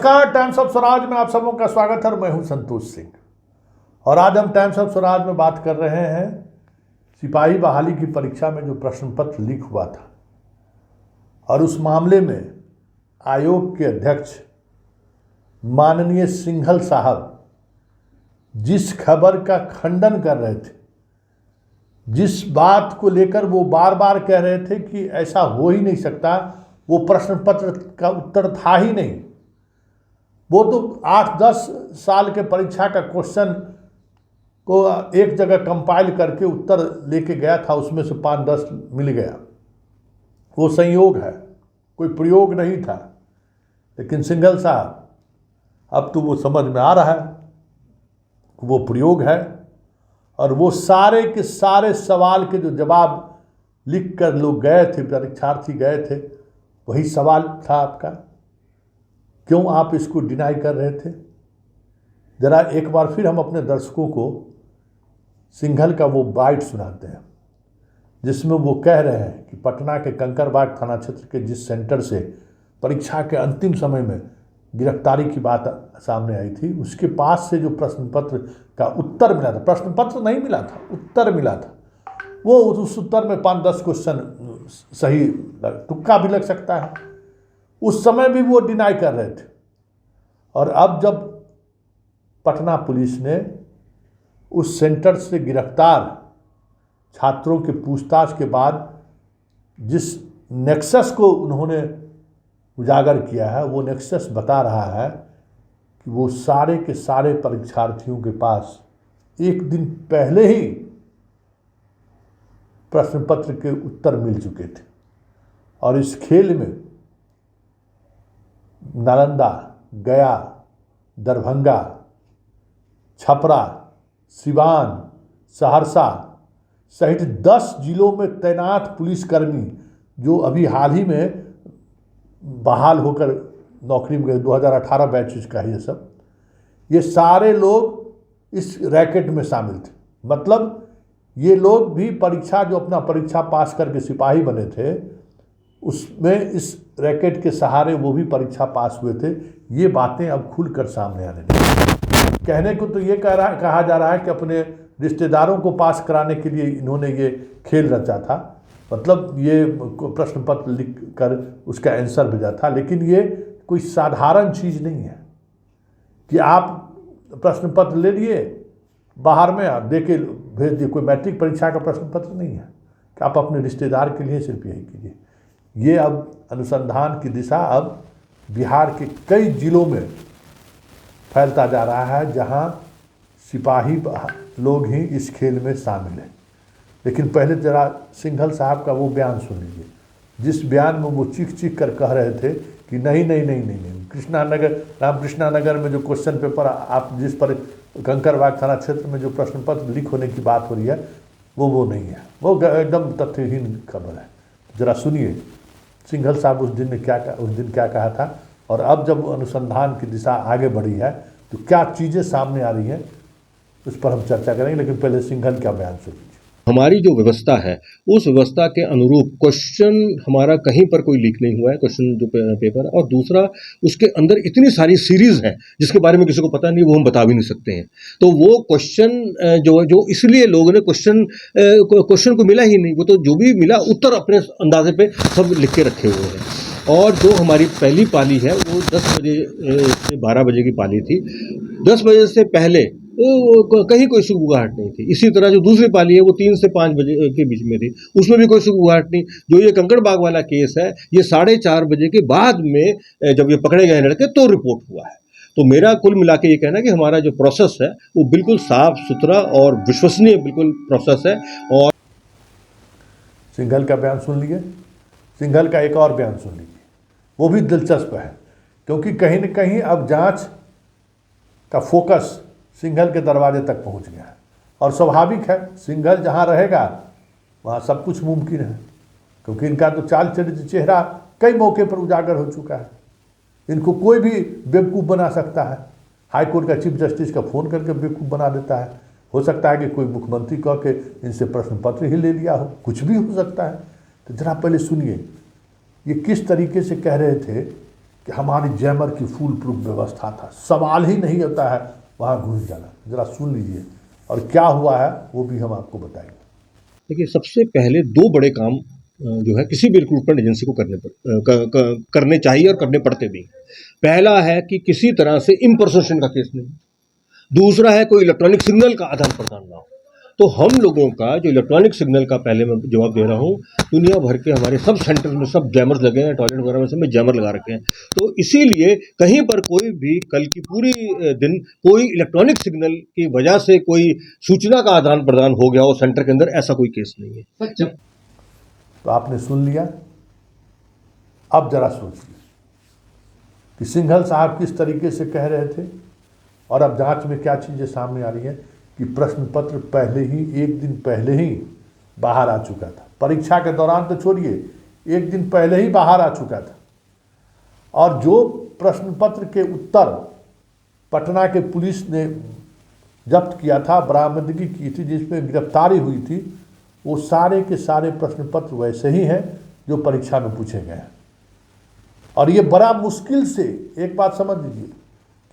नमस्कार, times of Swaraj में आप सबों का स्वागत है और मैं हूं संतोष सिंह। और आज हम टाइम्स ऑफ स्वराज में बात कर रहे हैं सिपाही बहाली की परीक्षा में जो प्रश्न पत्र लीक हुआ था और उस मामले में आयोग के अध्यक्ष माननीय सिंघल साहब जिस खबर का खंडन कर रहे थे, जिस बात को लेकर वो बार बार कह रहे थे कि ऐसा हो ही नहीं सकता, वो प्रश्न पत्र का उत्तर था ही नहीं। वो तो 8-10 साल के परीक्षा का क्वेश्चन को एक जगह कंपाइल करके उत्तर लेके गया था, उसमें से 5-10 मिल गया। वो संयोग है, कोई प्रयोग नहीं था। लेकिन सिंघल साहब अब तो वो समझ में आ रहा है कि वो प्रयोग है और वो सारे के सारे सवाल के जो जवाब लिख कर लोग गए थे, परीक्षार्थी गए थे, वही सवाल था आपका। क्यों आप इसको डिनाई कर रहे थे? ज़रा एक बार फिर हम अपने दर्शकों को सिंघल का वो बाइट सुनाते हैं जिसमें वो कह रहे हैं कि पटना के कंकड़बाग थाना क्षेत्र के जिस सेंटर से परीक्षा के अंतिम समय में गिरफ्तारी की बात सामने आई थी, उसके पास से जो प्रश्न पत्र का उत्तर मिला था, प्रश्न पत्र नहीं मिला था, उत्तर मिला था, वो उस उत्तर में 5-10 क्वेश्चन सही, तुक्का भी लग सकता है, उस समय भी वो डिनाई कर रहे थे। और अब जब पटना पुलिस ने उस सेंटर से गिरफ्तार छात्रों के पूछताछ के बाद जिस नेक्सस को उन्होंने उजागर किया है, वो नेक्सस बता रहा है कि वो सारे के सारे परीक्षार्थियों के पास एक दिन पहले ही प्रश्न पत्र के उत्तर मिल चुके थे। और इस खेल में नालंदा, गया, दरभंगा, छपरा, सिवान, सहरसा सहित 10 जिलों में तैनात पुलिसकर्मी जो अभी हाल ही में बहाल होकर नौकरी में गए, 2018 बैच का ये सब, ये सारे लोग इस रैकेट में शामिल थे। मतलब ये लोग भी परीक्षा, जो अपना परीक्षा पास करके सिपाही बने थे, उसमें इस रैकेट के सहारे वो भी परीक्षा पास हुए थे। ये बातें अब खुलकर सामने आने लगी। कहने को तो ये कहा जा रहा है कि अपने रिश्तेदारों को पास कराने के लिए इन्होंने ये खेल रचा था, मतलब ये प्रश्न पत्र लिख कर उसका आंसर भेजा था। लेकिन ये कोई साधारण चीज़ नहीं है कि आप प्रश्न पत्र ले लिए, बाहर में आप दे के भेज दिए। कोई मैट्रिक परीक्षा का प्रश्न पत्र नहीं है कि आप अपने रिश्तेदार के लिए सिर्फ यही कीजिए। ये अब अनुसंधान की दिशा अब बिहार के कई जिलों में फैलता जा रहा है, जहां सिपाही लोग ही इस खेल में शामिल हैं। लेकिन पहले जरा सिंघल साहब का वो बयान सुन लीजिए, जिस बयान में वो चीख चीख कर कह रहे थे कि नहीं नहीं नहीं नहीं नहीं, कृष्णानगर, रामकृष्णा नगर में जो क्वेश्चन पेपर आप जिस पर कंकड़बाग थाना क्षेत्र में जो प्रश्न पत्र लीक होने की बात हो रही है, वो नहीं है, वो एकदम तथ्यहीन खबर है। जरा सुनिए सिंघल साहब उस दिन क्या कहा था, और अब जब अनुसंधान की दिशा आगे बढ़ी है तो क्या चीज़ें सामने आ रही हैं, उस पर हम चर्चा करेंगे। लेकिन पहले सिंघल का बयान सुनिए। हमारी जो व्यवस्था है उस व्यवस्था के अनुरूप क्वेश्चन हमारा कहीं पर कोई लीक नहीं हुआ है, क्वेश्चन जो पेपर। और दूसरा, उसके अंदर इतनी सारी सीरीज है जिसके बारे में किसी को पता नहीं, वो हम बता भी नहीं सकते हैं। तो वो क्वेश्चन जो इसलिए लोगों ने क्वेश्चन को मिला ही नहीं, वो तो जो भी मिला उत्तर अपने अंदाजे पे सब लिख के रखे हुए हैं। और जो हमारी पहली पाली है वो 10 बजे से 12 बजे की पाली थी। 10 बजे से पहले कहीं कोई सुगबुगाहट नहीं थी। इसी तरह जो दूसरी पाली है वो 3 से 5 बजे के बीच में थी, उसमें भी कोई सुगबुगाहट नहीं। जो ये कंकड़बाग वाला केस है, ये 4:30 बजे के बाद में जब ये पकड़े गए लड़के तो रिपोर्ट हुआ है। तो मेरा कुल मिला के ये कहना है कि हमारा जो प्रोसेस है वो बिल्कुल साफ सुथरा और विश्वसनीय बिल्कुल प्रोसेस है। और सिंघल का बयान सुन लीजिए। सिंघल का एक और बयान सुन लीजिए, वो भी दिलचस्प है, क्योंकि कहीं न कहीं अब जांच का फोकस सिंघल के दरवाजे तक पहुंच गया है। और स्वाभाविक है, सिंघल जहां रहेगा वहां सब कुछ मुमकिन है, क्योंकि इनका तो चाल चरित्र चेहरा कई मौके पर उजागर हो चुका है। इनको कोई भी बेवकूफ़ बना सकता है। हाईकोर्ट का चीफ जस्टिस का फ़ोन करके बेवकूफ़ बना देता है। हो सकता है कि कोई मुख्यमंत्री कह के इनसे प्रश्न पत्र ही ले लिया हो, कुछ भी हो सकता है। तो जरा पहले सुनिए ये किस तरीके से कह रहे थे कि हमारी जैमर की फुल प्रूफ व्यवस्था था, सवाल ही नहीं होता है वहाँ घुस जाना। जरा सुन लीजिए और क्या हुआ है वो भी हम आपको बताएंगे। देखिए, सबसे पहले 2 बड़े काम जो है किसी भी रिक्रूटमेंट एजेंसी को करने चाहिए और करने पड़ते भी। पहला है कि किसी तरह से इम्पर्सनेशन का केस नहीं। दूसरा है कोई इलेक्ट्रॉनिक सिग्नल का आदान प्रदान ना हो। तो हम लोगों का जो इलेक्ट्रॉनिक सिग्नल का पहले मैं जवाब दे रहा हूँ, दुनिया भर के हमारे सब सेंटर में सब जैमर्स लगे हैं, टॉयलेट वगैरह में सब में जैमर लगा रखे हैं। तो इसीलिए कहीं पर कोई भी कल की पूरी दिन कोई इलेक्ट्रॉनिक सिग्नल की वजह से कोई सूचना का आदान प्रदान हो गया हो सेंटर के अंदर, ऐसा कोई केस नहीं है। तो आपने सुन लिया, अब जरा सोचिए कि सिंघल साहब किस तरीके से कह रहे थे और अब जांच में क्या चीज़ें सामने आ रही हैं कि प्रश्न पत्र पहले ही 1 दिन पहले ही बाहर आ चुका था। परीक्षा के दौरान तो छोड़िए, 1 दिन पहले ही बाहर आ चुका था। और जो प्रश्न पत्र के उत्तर पटना के पुलिस ने जब्त किया था, बरामदगी की थी, जिसमें गिरफ्तारी हुई थी, वो सारे के सारे प्रश्न पत्र वैसे ही हैं जो परीक्षा में पूछे गए हैं। और ये बड़ा मुश्किल से, एक बात समझ लीजिए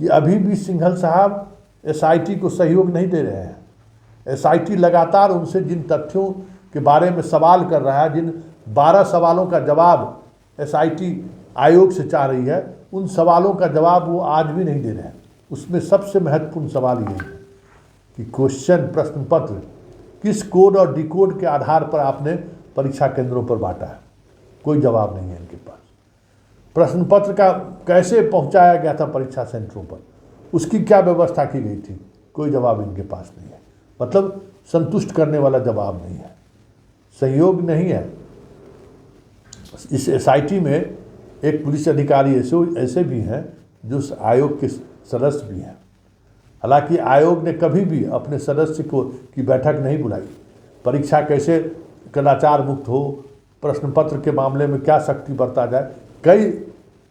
कि अभी भी सिंघल साहब एसआईटी को सहयोग नहीं दे रहे हैं। एसआईटी लगातार उनसे जिन तथ्यों के बारे में सवाल कर रहा है, जिन 12 सवालों का जवाब एसआईटी आयोग से चाह रही है, उन सवालों का जवाब वो आज भी नहीं दे रहे हैं। उसमें सबसे महत्वपूर्ण सवाल ये है कि क्वेश्चन प्रश्न पत्र किस कोड और डिकोड के आधार पर आपने परीक्षा केंद्रों पर बांटा है, कोई जवाब नहीं है इनके पास। प्रश्न पत्र का कैसे पहुंचाया गया था परीक्षा सेंटरों पर, उसकी क्या व्यवस्था की गई थी, कोई जवाब इनके पास नहीं है। मतलब संतुष्ट करने वाला जवाब नहीं है, सहयोग नहीं है। इस एसआईटी में एक पुलिस अधिकारी ऐसे भी हैं जो आयोग के सदस्य भी हैं। हालांकि आयोग ने कभी भी अपने सदस्य की बैठक नहीं बुलाई। परीक्षा कैसे कदाचार मुक्त हो, प्रश्न पत्र के मामले में क्या सख्ती बरता जाए, कई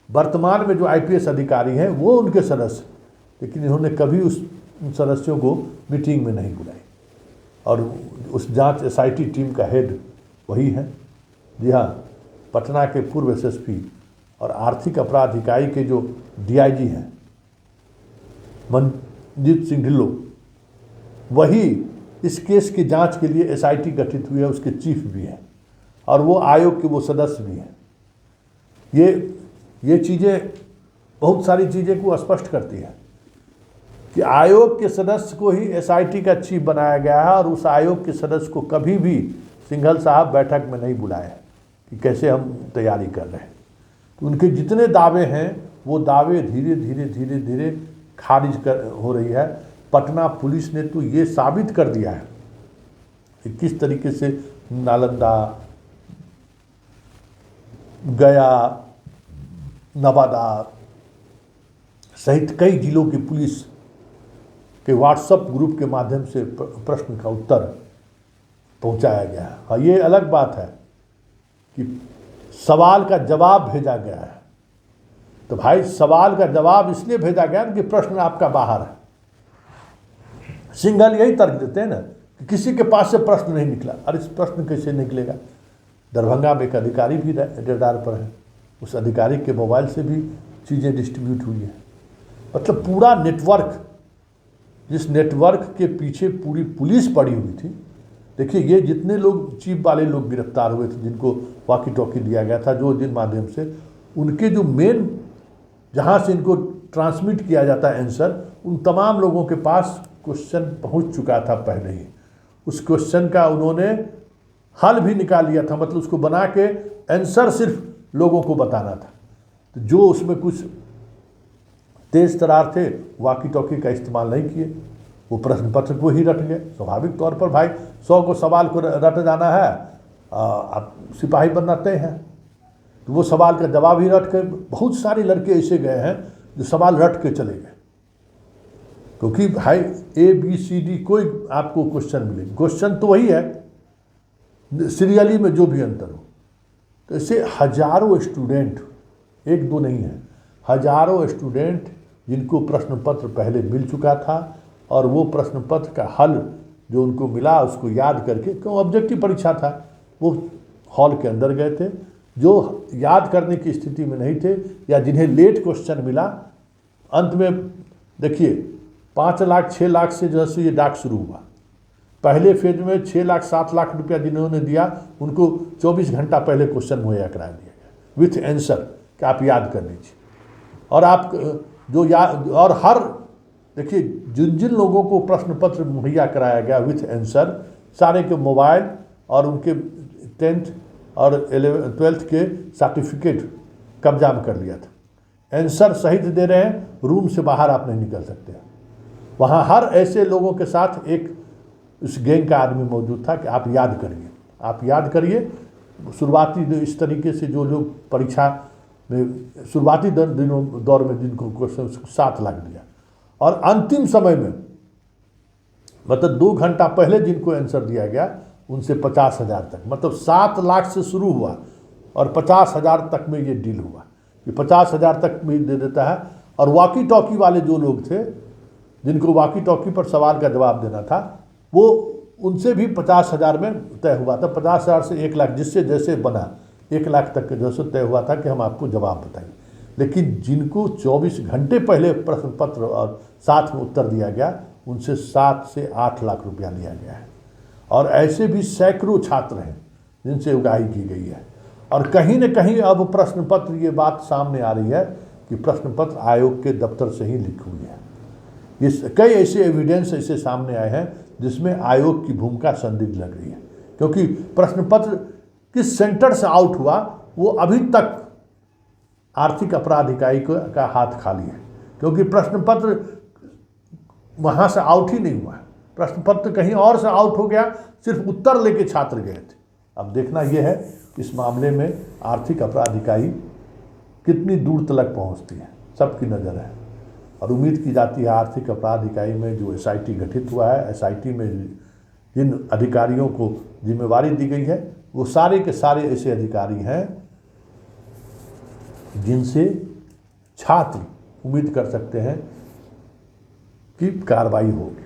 वर्तमान में जो आईपीएस अधिकारी हैं वो उनके सदस्य, लेकिन इन्होंने कभी उन सदस्यों को मीटिंग में नहीं बुलाई। और उस जांच एसआईटी टीम का हेड वही है। जी हाँ, पटना के पूर्व एसएसपी और आर्थिक अपराध इकाई के जो डीआईजी हैं मनजीत सिंह ढिल्लों, वही इस केस की जांच के लिए एसआईटी गठित हुई है, उसके चीफ भी हैं और वो आयोग के वो सदस्य भी हैं। ये चीज़ें बहुत सारी चीज़ें को स्पष्ट करती है कि आयोग के सदस्य को ही एसआईटी का चीफ बनाया गया है और उस आयोग के सदस्य को कभी भी सिंघल साहब बैठक में नहीं बुलाए कि कैसे हम तैयारी कर रहे हैं। तो उनके जितने दावे हैं वो दावे धीरे धीरे खारिज हो रही है। पटना पुलिस ने तो ये साबित कर दिया है कि किस तरीके से नालंदा, गया, नवादा सहित कई जिलों की पुलिस के व्हाट्सएप ग्रुप के माध्यम से प्रश्न का उत्तर पहुंचाया गया है। हाँ, ये अलग बात है कि सवाल का जवाब भेजा गया है। तो भाई, सवाल का जवाब इसलिए भेजा गया कि प्रश्न आपका बाहर है। सिंघल यही तर्क देते हैं ना कि किसी के पास से प्रश्न नहीं निकला। अरे इस प्रश्न कैसे निकलेगा? दरभंगा में एक अधिकारी भी रेडार पर है, उस अधिकारी के मोबाइल से भी चीज़ें डिस्ट्रीब्यूट हुई है। मतलब पूरा नेटवर्क, जिस नेटवर्क के पीछे पूरी पुलिस पड़ी हुई थी। देखिए, ये जितने लोग चीफ वाले लोग गिरफ्तार हुए थे, जिनको वॉकी टॉकी दिया गया था, जो जिन माध्यम से उनके जो मेन जहाँ से इनको ट्रांसमिट किया जाता है आंसर, उन तमाम लोगों के पास क्वेश्चन पहुँच चुका था पहले ही। उस क्वेश्चन का उन्होंने हल भी निकाल लिया था, मतलब उसको बना के आंसर सिर्फ लोगों को बताना था। तो जो उसमें कुछ तेज तरार थे, वॉकी टॉकी का इस्तेमाल नहीं किए, वो प्रश्न पत्र को ही रट गए। स्वाभाविक तौर पर भाई 100 को सवाल को रट जाना है, आप सिपाही बनना तय है, तो वो सवाल का जवाब ही रट के। बहुत सारे लड़के ऐसे गए हैं जो सवाल रट के चले गए, क्योंकि भाई ABCD कोई आपको क्वेश्चन मिले, क्वेश्चन तो वही है, सीरियली में जो भी अंतर हो। तो ऐसे हजारों स्टूडेंट, एक दो नहीं है, हजारों स्टूडेंट जिनको प्रश्न पत्र पहले मिल चुका था और वो प्रश्न पत्र का हल जो उनको मिला उसको याद करके, क्यों ऑब्जेक्टिव परीक्षा था, वो हॉल के अंदर गए थे, जो याद करने की स्थिति में नहीं थे या जिन्हें लेट क्वेश्चन मिला, अंत में देखिए 5 लाख 6 लाख से जो है ये डाक शुरू हुआ। पहले फेज में 6 लाख 7 लाख रुपया जिन्होंने दिया उनको 24 घंटा पहले क्वेश्चन मुहैया करा दिया गया विथ आंसर कि आप याद कर लीजिए। और आप जो याद, और हर देखिए जिन जिन लोगों को प्रश्न पत्र मुहैया कराया गया विथ आंसर, सारे के मोबाइल और उनके 10th और 12th के सर्टिफिकेट कब्जा में कर लिया था। आंसर सहित दे रहे हैं, रूम से बाहर आप नहीं निकल सकते। वहाँ हर ऐसे लोगों के साथ एक उस गैंग का आदमी मौजूद था कि आप याद करिए, आप याद करिए। शुरुआती इस तरीके से जो लोग परीक्षा में शुरुआती दौर में जिनको क्वेश्चन 7 लाख दिया, और अंतिम समय में मतलब 2 घंटा पहले जिनको आंसर दिया गया उनसे 50,000 तक, मतलब 7 लाख से शुरू हुआ और 50,000 तक में ये डील हुआ कि 50,000 तक में दे देता है। और वॉकी टॉकी वाले जो लोग थे जिनको वॉकी टॉकी पर सवाल का जवाब देना था, वो उनसे भी 50,000 में तय हुआ था। 50,000 से 1 लाख, जिससे जैसे बना 1 लाख तक के जैसे तय हुआ था कि हम आपको जवाब बताएंगे। लेकिन जिनको 24 घंटे पहले प्रश्न पत्र और साथ में उत्तर दिया गया उनसे 7 से 8 लाख रुपया लिया गया है। और ऐसे भी सैकड़ों छात्र हैं जिनसे उगाही की गई है। और कहीं न कहीं अब प्रश्न पत्र, ये बात सामने आ रही है कि प्रश्न पत्र आयोग के दफ्तर से ही लीक हुई है। ये कई ऐसे एविडेंस ऐसे सामने आए हैं जिसमें आयोग की भूमिका संदिग्ध लग रही है, क्योंकि प्रश्न पत्र किस सेंटर से आउट हुआ वो अभी तक आर्थिक अपराध इकाई का हाथ खाली है, क्योंकि प्रश्न पत्र वहाँ से आउट ही नहीं हुआ है। प्रश्न पत्र कहीं और से आउट हो गया, सिर्फ उत्तर लेके छात्र गए थे। अब देखना यह है इस मामले में आर्थिक अपराध इकाई कितनी दूर तक पहुँचती है, सबकी नज़र है। और उम्मीद की जाती है आर्थिक अपराध इकाई में जो SIT गठित हुआ है, SIT में जिन अधिकारियों को जिम्मेवारी दी गई है वो सारे के सारे ऐसे अधिकारी हैं जिनसे छात्र उम्मीद कर सकते हैं कि कार्रवाई होगी।